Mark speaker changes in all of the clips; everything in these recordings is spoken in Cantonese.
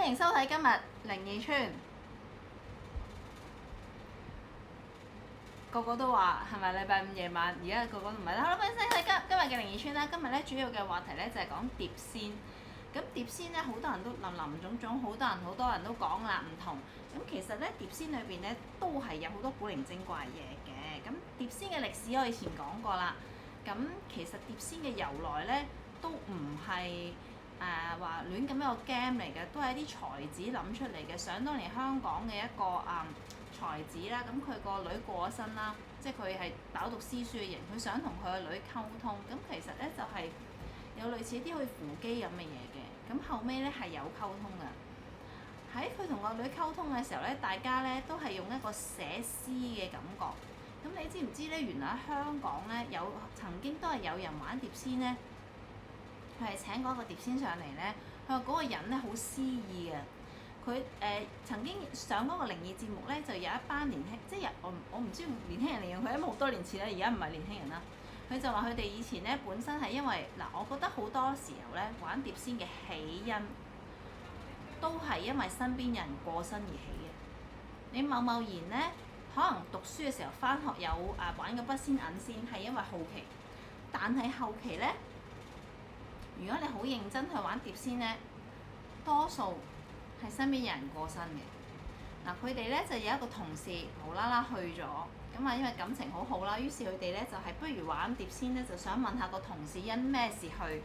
Speaker 1: 迎收睇今日靈異村。個個都話係咪禮拜五夜晚？而家個個都唔係啦。好啦，歡迎收睇今日嘅靈異村啦。今日咧主要嘅話題咧就係講碟仙。咁碟仙咧好多人都林林總總，好多人都講啦唔同。咁其實咧碟仙裏邊咧都係有好多古靈精怪嘢嘅。咁碟仙嘅歷史我以前講過啦。咁其實碟仙嘅由來咧都唔係話亂咁一個 game 嚟嘅，都係一啲才子諗出嚟嘅。想當年香港嘅一個才子啦，咁佢個女過咗身啦，即係佢係飽讀詩書嘅人，佢想同佢個女溝通，咁其實咧就係有類似啲好似扶乩咁嘅嘢嘅，咁後尾咧係有溝通嘅。喺佢同個女溝通嘅時候咧，大家咧都係用一個寫詩嘅感覺。咁你知唔知咧？原來喺香港咧曾經都係有人玩碟仙咧，佢係請嗰個碟仙上嚟咧，佢話嗰個人咧好詩意嘅。佢曾經上嗰個靈異節目咧，就有一班年輕，即係我唔知年輕人嚟嘅，佢因為好多年前咧，而家唔係年輕人啦。佢就話佢哋以前咧本身係因為嗱，我覺得好多時候咧玩碟仙嘅起因都係因為身邊人過身而起嘅。你貿然咧，可能讀書嘅時候返學有玩個筆仙銀仙，係因為好奇，但係後期咧，如果你好認真去玩碟仙咧，多數係身邊有人過身嘅。嗱，佢哋咧就有一個同事無啦啦去咗，咁因為感情好好啦，於是佢哋咧就係不如玩碟仙咧，就想問下個同事因咩事去。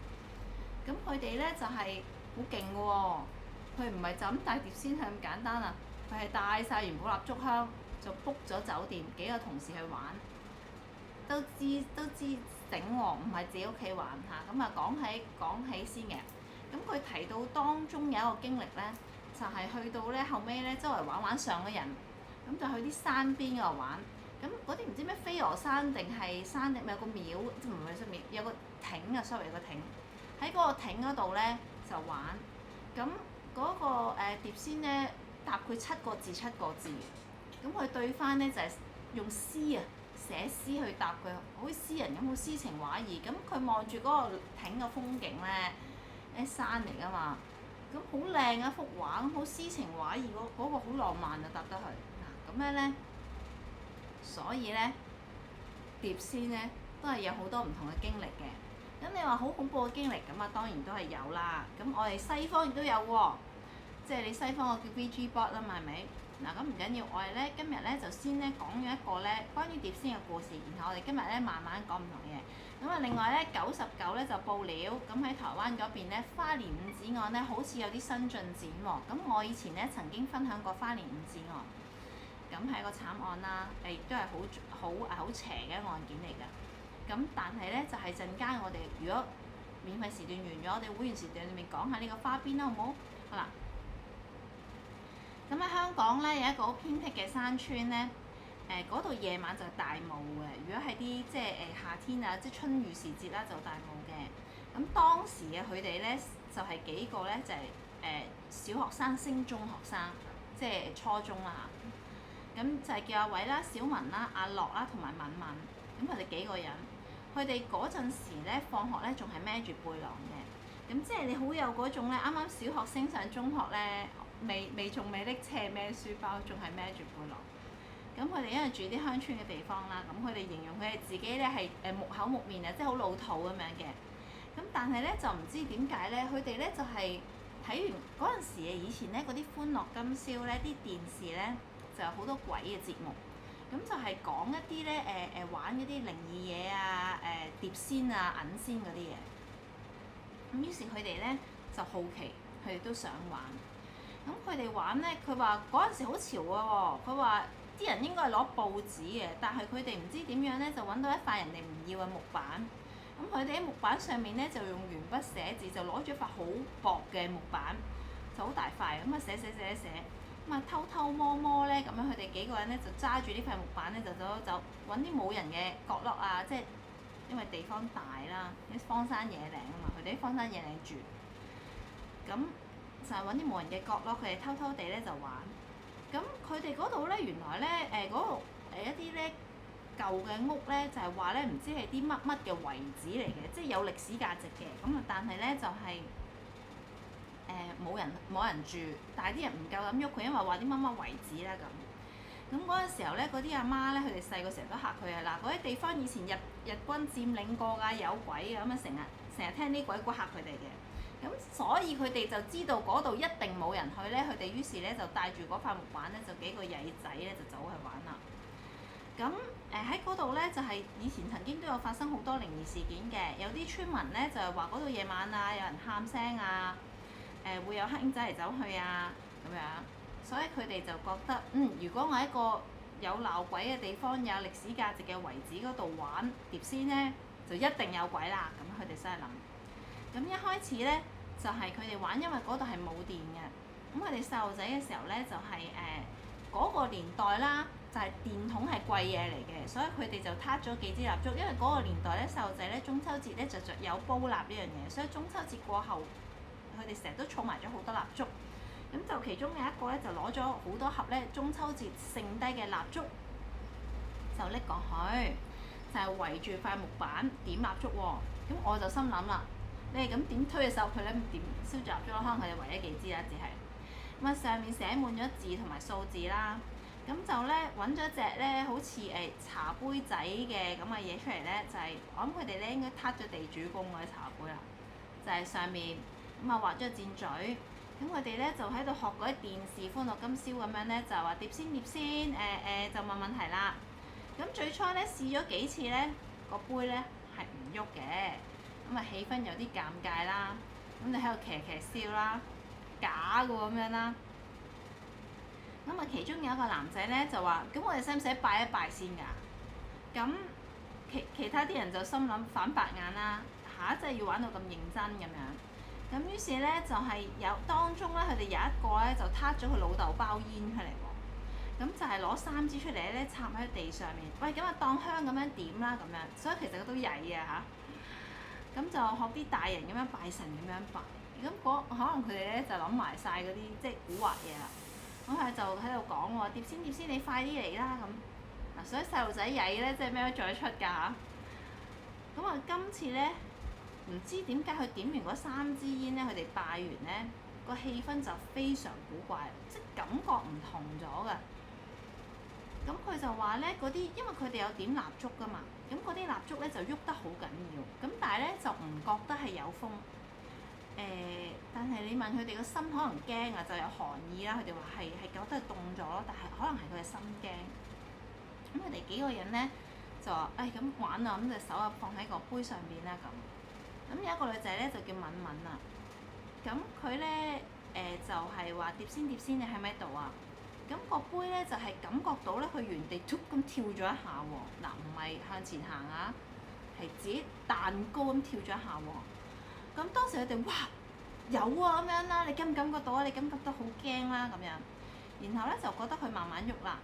Speaker 1: 咁佢哋咧就係好勁嘅喎，佢唔係就咁帶碟仙係咁簡單啊，佢係帶晒元寶蠟燭香，就 book 咗酒店，幾個同事去玩，都知整喎，唔係自己屋企玩嚇。咁講起先嘅，咁佢提到當中有一個經歷咧。就係去到咧後尾咧，周圍玩上咗人，咁就去啲山邊嗰度玩。咁嗰啲唔知咩飛鵝山定係山頂，咪有個廟，即唔係出面有個亭啊，sorry 有個亭。喺嗰個亭嗰度咧就玩。咁嗰個碟仙咧答佢7個字。咁佢對翻咧就係用詩啊，寫詩去答佢，好似詩人咁，好詩情畫意。咁佢望住嗰個亭嘅風景咧，啲山嚟㗎嘛。咁好靚一幅畫，咁好詩情畫意，嗰個好浪漫啊，答得佢嗱咁樣咧，所以咧碟仙咧都係有好多唔同嘅經歷嘅。咁你話好恐怖嘅經歷，咁當然都係有啦。咁我哋西方亦都有喎，即係你西方個叫 Ouija board 啦嘛，係咪？嗱咁唔緊要，我哋咧今日咧就先咧講咗一個咧關於碟仙嘅故事，然後我哋今日咧慢慢講唔同嘢。咁另外咧99咧就報料，咁喺台灣嗰邊咧花蓮五子案咧好似有啲新進展喎。咁我以前咧曾經分享過花蓮五子案，咁係一個慘案啦，亦都係好邪嘅案件嚟㗎。咁但係咧就係陣間我哋如果免費時段完咗，我哋會員時段裏面講下呢個花邊啦，好唔好？好啦。咁喺香港咧有一個好偏僻嘅山村咧，嗰度夜晚就大霧嘅。如果係啲即係夏天啊，即係春雨時節啦，就大霧嘅。咁當時嘅佢哋咧就係幾個咧就係小學生升中學生，即係初中啦嚇。咁就係叫阿偉啦、小文啦、阿樂啦同埋敏敏。咁佢哋幾個人，佢哋嗰陣時咧放學咧仲係孭住背囊嘅。咁即係你好有嗰種咧，啱啱小學升上中學咧。仲未拎斜孭書包，仲係孭住背囊。咁佢哋因為住啲鄉村嘅地方啦，咁佢哋形容佢哋自己咧係木口木面啊，即係好老土咁樣嘅。咁但係咧就唔知點解咧，佢哋咧就係睇完嗰陣時嘅以前咧嗰啲歡樂今宵咧，啲電視咧就有好多鬼嘅節目，咁就係講一啲咧玩嗰啲靈異嘢啊，碟仙啊、銀仙嗰啲嘢。咁於是佢哋咧就好奇，佢哋都想玩。咁佢哋玩咧，佢話嗰陣時好潮喎。佢話啲人應該係攞報紙嘅，但係佢哋唔知點樣咧，就揾到一塊人哋唔要嘅木板。咁佢哋喺木板上面咧就用鉛筆寫字，就攞咗一塊好薄嘅木板，就好大塊咁啊寫。咁啊偷摸咧咁樣，佢哋幾個人咧就揸住呢塊木板咧就走揾啲冇人嘅角落啊，即係因為地方大啦，啲荒山野嶺啊嘛，佢哋啲荒山野嶺住咁。就係揾啲無人嘅角落，佢哋偷地咧就玩。咁佢哋嗰度咧，原來咧嗰度一啲咧舊嘅屋咧，就係話咧唔知係啲乜嘅遺址嚟嘅，即係有歷史價值嘅。咁啊，但係咧就係冇人住，但係啲人唔夠膽喐佢，因為話啲乜乜遺址啦咁。咁嗰陣時候咧，嗰啲阿媽咧，佢哋細個成日都嚇佢啊！嗱，嗰啲地方以前日軍佔領過㗎，有鬼啊！咁啊成日聽啲鬼故嚇佢哋嘅。咁所以佢哋就知道嗰度一定冇人去咧，佢哋於是咧就帶住嗰塊木板咧，就幾個曳仔咧就走去玩啦。咁喺嗰度咧就係以前曾經都有發生好多靈異事件嘅，有啲村民咧就係話嗰度夜晚啊有人喊聲啊，會有黑影仔嚟走去啊咁樣。所以佢哋就覺得，如果我喺一個有鬧鬼嘅地方，有歷史價值嘅遺址嗰度玩碟仙咧，就一定有鬼啦。咁佢哋先係諗。咁一開始咧，就係佢哋玩，因為嗰度係冇電嘅。咁佢哋細路仔嘅時候咧，就係嗰個年代啦，就係電筒係貴嘢嚟嘅，所以佢哋就撻咗幾支蠟燭。因為嗰個年代咧，細路仔咧中秋節咧就有煲蠟呢樣嘢，所以中秋節過後，佢哋成日都儲埋咗好多蠟燭。咁就其中有一個咧，就攞咗好多盒咧中秋節剩低嘅蠟燭，就拎過去，就係圍住塊木板點蠟燭喎。咁我就心諗啦，你係咁點推嘅手佢咧，點燒住蠟燭咯？可能佢哋圍咗幾支啦，只係咁啊，上面寫滿咗字同埋數字啦。咁就咧揾咗隻咧好似茶杯仔嘅咁嘅嘢出嚟咧，就係我諗佢哋咧應該撻咗地主公嗰啲茶杯啦，就係上面咁啊畫咗個箭嘴。咁佢哋咧就喺度學嗰啲電視歡樂今宵咁樣咧，就話碟仙，就問問題啦。咁最初咧試咗幾次咧，個杯咧係唔喐嘅，咁啊氣氛有啲尷尬啦。咁你喺度騎笑啦，假嘅喎咁樣啦。咁啊其中有一個男仔咧就話：咁我哋使唔使拜一拜先㗎？咁其他啲人就心諗反白眼啦，嚇！真係要玩到咁認真咁樣。咁於是咧就係有當中咧，佢哋有一個咧就撻咗佢老豆包煙出嚟喎。咁就係攞3支出嚟咧插喺地上面，喂咁啊當香咁樣點啦咁樣，所以其實佢都曳啊嚇。咁就學啲大人咁樣拜神咁樣拜，咁可能佢哋咧就諗埋晒嗰啲即係古惑嘢啦。咁佢就喺度講喎，碟仙你快啲嚟啦咁。嗱，所以細路仔曳咧，即係咩都做得出㗎嚇。咁啊今次咧。唔知點解佢點完嗰3支煙咧，佢哋拜完咧，個氣氛就非常古怪，即係感覺唔同咗㗎。咁佢就話咧，嗰啲因為佢哋有點蠟燭㗎嘛，咁嗰啲蠟燭咧就喐得好緊要，咁但係咧就唔覺得係有風。但係你問佢哋個心可能驚啊，就有寒意啦。佢哋話係覺得係凍咗咯，但係可能係佢嘅心驚。咁佢哋幾個人咧就話：咁玩啊，咁隻手啊放喺個杯上邊啦咁。咁有一個女仔咧就叫敏敏啊，咁佢咧就係話碟仙你喺咪度啊？咁個杯咧就係感覺到咧佢原地突咁跳咗一下喎，嗱唔係向前行啊，係自己彈高咁跳咗一下喎。咁當時佢哋哇有啊咁樣啦，你感唔感覺到啊？你感覺到好驚啦咁樣，然後咧就覺得佢慢慢喐啦，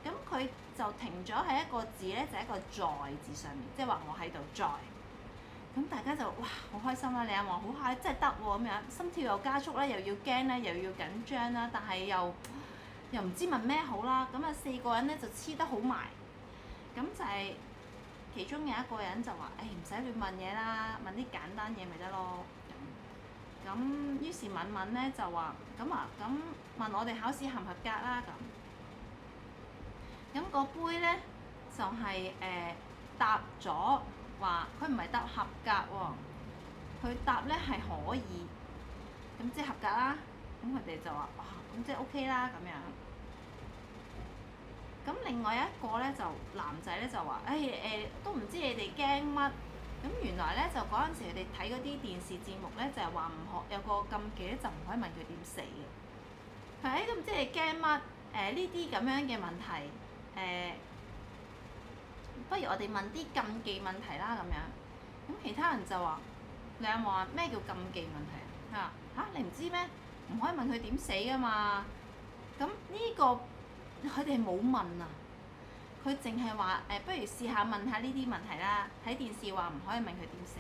Speaker 1: 咁佢就停咗喺一個字咧，就係一個在字上面，即係話我喺度在。咁大家就哇好開心啦！你阿話好嗨，真係得喎咁樣，心跳又加速咧，又要驚咧，又要緊張啦，但係又唔知問咩好啦。咁啊4個人咧就黐得好埋，咁就係其中有一個人就話：唔使亂問嘢啦，問啲簡單嘢咪得咯。咁於是敏敏咧就話：咁問我哋考試合唔合格啦咁。咁個杯咧就係答咗。話佢唔係答合格喎，佢答咧係可以，咁即係合格啦。咁佢哋就話：哇，咁即係 OK 啦咁樣。咁另外一個咧就男仔咧就話：都唔知你哋驚乜。咁原來咧就嗰陣時佢哋睇嗰啲電視節目咧就係話唔可有個禁忌咧就唔可以問佢點死嘅。係都唔知你驚乜？呢啲咁樣嘅問題不如我哋問啲禁忌問題啦咁樣。咁其他人就話：你有冇話咩叫禁忌問題啊？嚇你唔知咩？唔可以問佢點死㗎嘛？咁呢個佢哋冇問啊，佢淨係話不如試下問下呢啲問題啦。睇電視話唔可以問佢點死。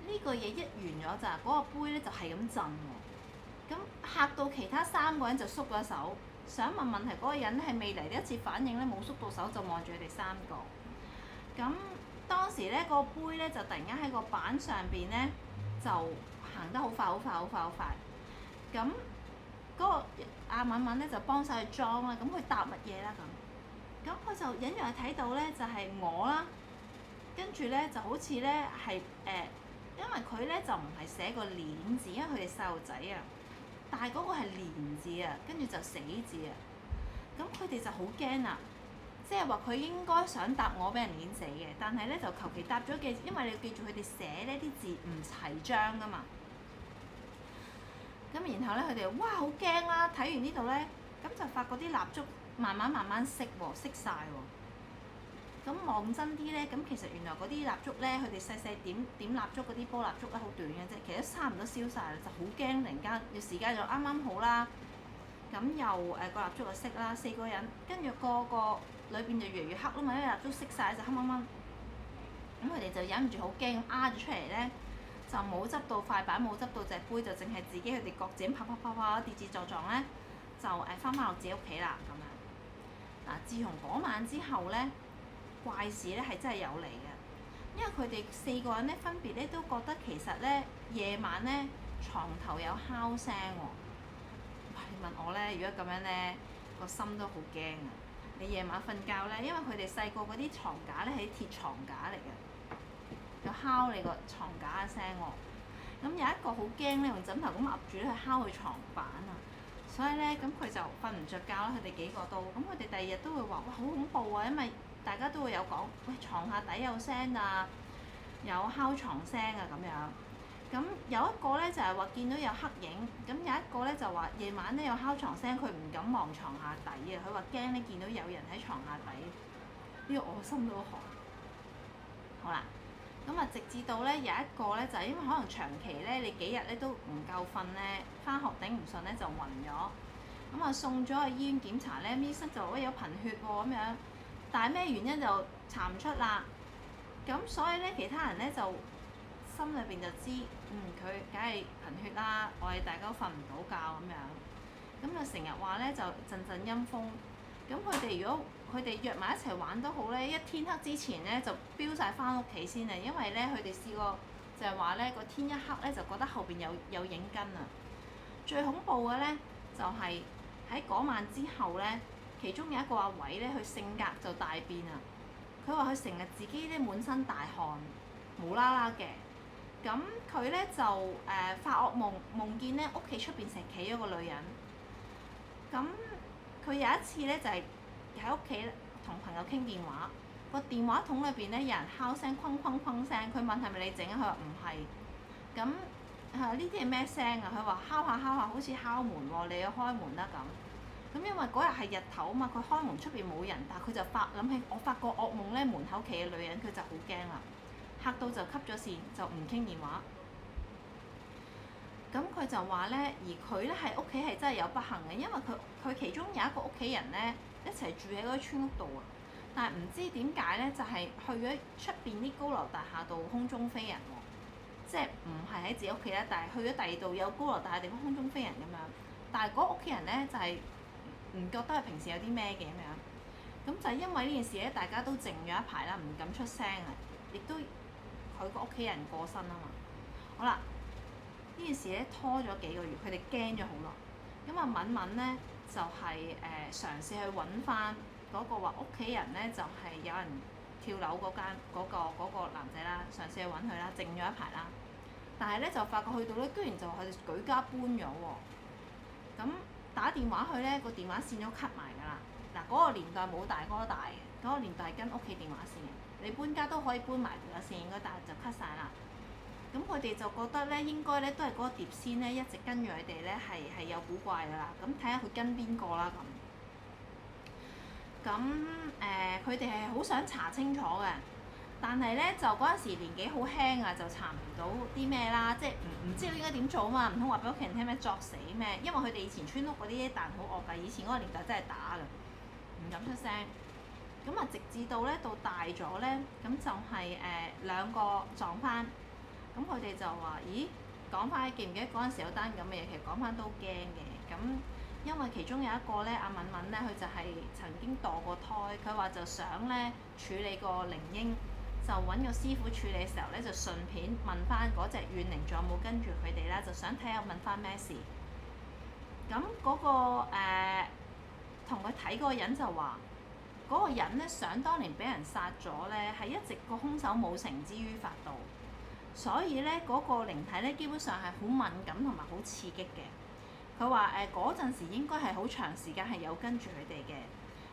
Speaker 1: 呢個嘢一完咗咋，嗰個杯咧就係咁震喎。咁嚇到其他3個人就縮咗手。想問問題嗰個人咧係未嚟得一次反應咧，冇縮到手就望住佢哋3個。咁當時咧個杯咧就突然間喺個板上邊咧就行行得好快好快好快好快。咁嗰個阿敏敏咧就幫手去裝啦，咁佢搭乜嘢啦咁？咁佢就隱約係睇到咧就係我啦，跟住咧就好似咧係因為佢咧就唔係寫個鏈字，因為佢哋細路仔啊，但係嗰個係連字啊，跟住就死字啊。咁佢哋就好驚啦，即係話佢應該想答我俾人碾死嘅，但係咧就求其答咗嘅，因為你要記住佢哋寫呢啲字唔齊張噶嘛。咁然後咧佢哋哇好驚啦，睇完呢度咧，咁就發覺啲蠟燭慢慢熄喎，熄晒喎。咁望真啲咧，咁其實原來嗰啲蠟燭咧，佢哋細細點蠟燭嗰啲波蠟燭咧，好短嘅啫，其實都差唔多燒晒啦，就好驚突然間，要時間就啱啱好啦。咁又個蠟燭就熄啦，4個人，跟住個裏邊就越嚟越黑啦嘛，因為蠟燭熄晒就黑掹掹。咁佢哋就忍唔住好驚咁壓咗出嚟咧，就冇執到塊板，冇執到隻杯，就淨係自己佢哋各自咁啪跌跌撞撞咧，就翻落自己屋企啦咁樣。嗱，自從嗰晚之後咧，怪事咧係真係有嚟嘅，因為佢哋4個人咧分別咧都覺得其實咧夜晚咧床頭有敲聲喎。你問我咧，如果咁樣咧，個心都好驚啊！你夜晚瞓覺咧，因為佢哋細個嗰啲床架咧係鐵床架嚟嘅，有敲你個床架嘅聲喎。咁有一個好驚咧，用枕頭咁壓住咧去敲佢床板啊！所以咧，咁佢就瞓唔着覺啦。佢哋幾個都，咁佢哋第二日都會話：哇，好恐怖啊！因為大家都會有講，喂，床下底有聲啊，有敲床聲啊咁樣。咁有一個咧就係話見到有黑影，咁有一個咧就話夜晚咧有敲床聲，佢唔敢望床下底啊！佢話驚咧見到有人喺床下底，呢個我心都寒。好啦，咁啊直至到咧有一個咧就係因為可能長期咧你幾日咧都唔夠瞓咧，返學頂唔順咧就暈咗，咁啊送咗去醫院檢查咧，醫生就話喂有貧血喎咁樣，但係咩原因就查唔出啦。咁所以咧其他人咧就心裏邊就知，佢梗係貧血啦，我哋大家都瞓唔到覺咁樣，咁就成日話咧就陣陣陰風。咁佢哋如果佢哋約埋一齊玩都好咧，一天黑之前咧就飆晒返屋企先啊，因為咧佢哋試過就係話咧個天一黑咧就覺得後邊有影跟啊。最恐怖嘅咧就係喺嗰晚之後咧，其中有一個阿偉咧，佢性格就大變啊。佢話佢成日自己咧滿身大汗，無啦啦嘅。咁佢咧就發惡夢，夢見咧屋企出邊成日企咗個女人。咁佢有一次咧就係喺屋企同朋友傾電話，個電話筒裏邊咧有人敲聲，哐哐哐聲。佢問係咪你整啊？佢話唔係。咁呢啲係咩聲啊？佢話敲下好似敲門喎，你要開門啦咁。咁因為嗰日係日頭啊嘛，佢開門出邊冇人，但係佢就諗起我發個惡夢咧，門口企嘅女人，佢就好驚啦。嚇到就吸咗線，就唔傾電話。咁佢就話咧，而佢咧喺屋企係真係有不幸嘅，因為佢其中有一個屋企人咧一齊住喺嗰啲村屋度啊，但係唔知點解咧就係去咗出邊啲高樓大廈度空中飛人喎，即係唔係喺自己屋企咧，但係去咗第二度有高樓大廈地方空中飛人咁樣。但係嗰屋企人咧就係唔覺得佢平時有啲咩嘅咁樣。咁就係因為呢件事咧，大家都靜咗一排啦，唔敢出聲啊，亦都。佢個屋企人過身啊嘛，好啦，呢件事咧拖咗幾個月，佢哋驚咗好耐。咁啊敏敏咧就係嘗試去揾翻嗰個話屋企人咧，就係有人跳樓嗰個男仔啦，嘗試去揾佢啦，靜咗一排啦。但係咧就發覺去到咧，居然就佢哋舉家搬咗喎。咁打電話去咧，個電話線都 cut 埋㗎啦。嗱，嗰個年代冇大哥大嘅，嗰個年代係跟屋企電話線嘅。你搬家都可以搬埋條線應該，但係就 cut 晒啦。咁佢哋就覺得咧，應該咧都係嗰個碟仙咧一直跟住佢哋咧係有古怪㗎啦。咁睇下佢跟邊個啦咁。佢哋係好想查清楚嘅，但係咧就嗰陣時年紀好輕啊，就查唔到啲咩啦，即係唔知道應該點做啊嘛，唔通話俾屋企人聽咩作死咩？因為佢哋以前村屋嗰啲彈好惡㗎，以前嗰個年代真係打㗎，唔敢出聲。咁啊，直至到咧到大咗咧，咁就係兩個撞翻，咁佢哋就話：咦，講翻記唔記得嗰陣時有單咁嘅嘢？其實講翻都驚嘅。咁因為其中有一個咧，阿敏敏咧，佢就係曾經墮過胎，佢話就想咧處理個靈嬰，就揾個師傅處理嘅時候咧，就順便問翻嗰隻怨靈仲有冇跟住佢哋啦，就想睇下問翻咩事。咁嗰、個同佢睇嗰個人就話，嗰、個人咧想當年俾人殺咗咧，係一直個兇手冇繩之於法度，所以咧嗰、個靈體咧基本上係好敏感同埋好刺激嘅。佢話嗰陣時應該係好長時間係有跟住佢哋嘅。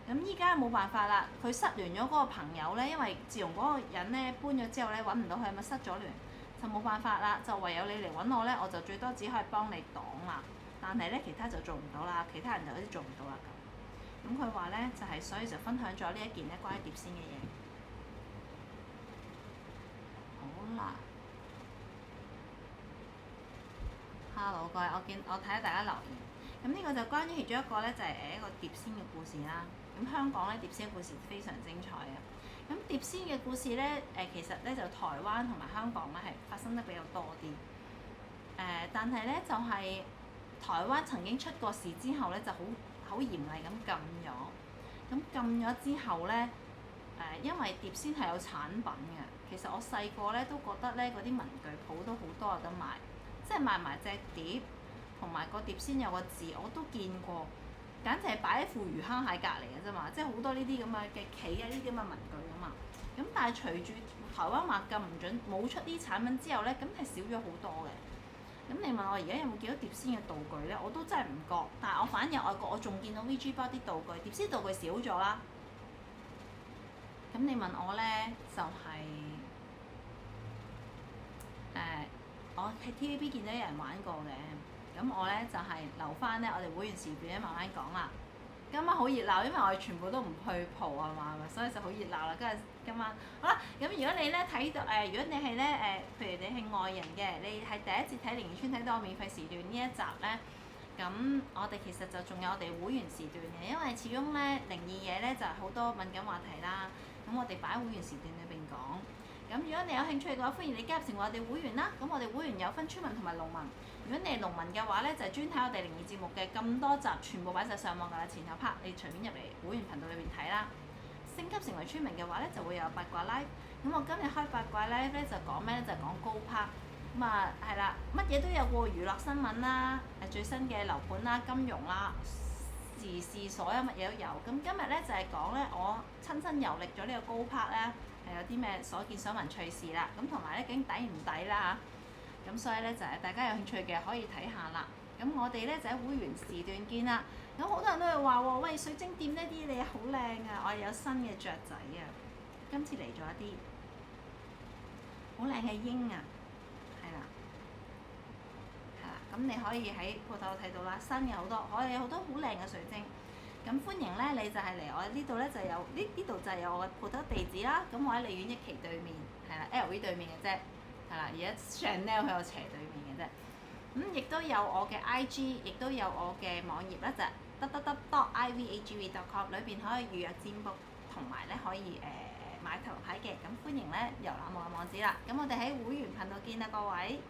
Speaker 1: 咁依家冇辦法啦，佢失聯咗嗰個朋友咧，因為自從嗰個人咧搬咗之後咧揾唔到佢，咪失咗聯，就冇辦法啦，就唯有你嚟揾我咧，我就最多只可以幫你擋啦，但係咧其他就做唔到啦，其他人就有啲做唔到啦咁。咁佢話咧就係、所以就分享咗呢一件咧關於碟仙嘅嘢。好啦，Hello 各位，我睇下大家留言。咁呢個就關於其中一個咧，就係一個碟仙嘅故事啦。咁香港咧碟仙嘅故事非常精彩嘅。咁碟仙嘅故事咧，其實咧就台灣同埋香港咧係發生得比較多啲。但係咧就係、台灣曾經出過事之後咧，就好嚴厲咁禁咗。咁禁咗之後咧，因為碟仙係有產品嘅。其實我細個咧都覺得咧嗰啲文具鋪都好多有得賣，即係賣埋隻碟。同埋個碟仙有個字我都見過，簡直係擺喺副魚坑蟹隔離嘅啫嘛，即係好多呢啲咁嘅棋啊，呢啲咁嘅文具啊嘛。咁但係隨住台灣話禁唔準冇出啲產品之後咧，咁係少咗好多嘅。咁你問我而家有冇見到碟仙嘅道具咧？我都真係唔覺，但係我反而外國我仲見到 VG 包啲道具，碟仙道具少咗啦。咁你問我咧，就係、我喺 TVB 見到有人玩過嘅。咁我咧就係、留翻咧，我哋會員時段咧慢慢講啦。今晚好熱鬧，因為我哋全部都唔去蒲啊嘛，所以就好熱鬧啦。跟住今晚好啦，咁如果你咧睇到如果你係咧譬如你係外人嘅，你係第一次睇靈異村睇到我免費時段呢一集咧，咁我哋其實就仲有我哋會員時段嘅，因為始終咧靈異嘢咧就係、好多敏感話題啦。咁我哋擺喺會員時段裏邊講。咁如果你有興趣嘅話，歡迎你加入成為我哋會員啦。咁我哋會員有分村民同埋農民。如果你係農民嘅話咧，就係、專睇我哋靈異節目嘅咁多集，全部擺晒上網㗎啦，前後 part 你隨便入嚟會員頻道裏邊睇啦。升級成為村民嘅話咧，就會有八卦 live。咁我今日開八卦 live 咧就講咩咧？就係、講高 part。咁啊係啦，乜嘢都有過娛樂新聞啦，最新嘅樓盤啦、金融啦、時事所有乜嘢都有。咁今日咧就係、講咧我親身遊歷咗呢個高 part 咧。有啲咩所見所聞趣事啦，咁同埋咧究竟抵唔抵啦嚇，咁所以咧就係大家有興趣嘅可以睇下啦。咁我哋咧就喺會員時段見啦。咁好多人都會話喎，喂，水晶店呢啲你好靚啊！我哋有新嘅雀仔啊，今次嚟咗一啲好靚嘅鷹啊，係啦，係啦。咁你可以喺鋪頭睇到啦，新嘅好多，我哋有好多好靚嘅水晶。咁歡迎咧，你就係嚟我呢度咧，就有呢度就係有我嘅鋪頭地址啦。咁我喺利苑一期對面，係啦 LV 對面嘅啫，係啦。而家 Chanel 喺我斜對面嘅啫。咁亦都有我嘅 IG，亦都有我嘅網頁啦，就係 www.ivagv.com 裏邊可以預約占卜，同埋咧可以買頭牌嘅。咁歡迎咧遊覽我嘅網址啦。咁我哋喺會員頻道見啦，各位。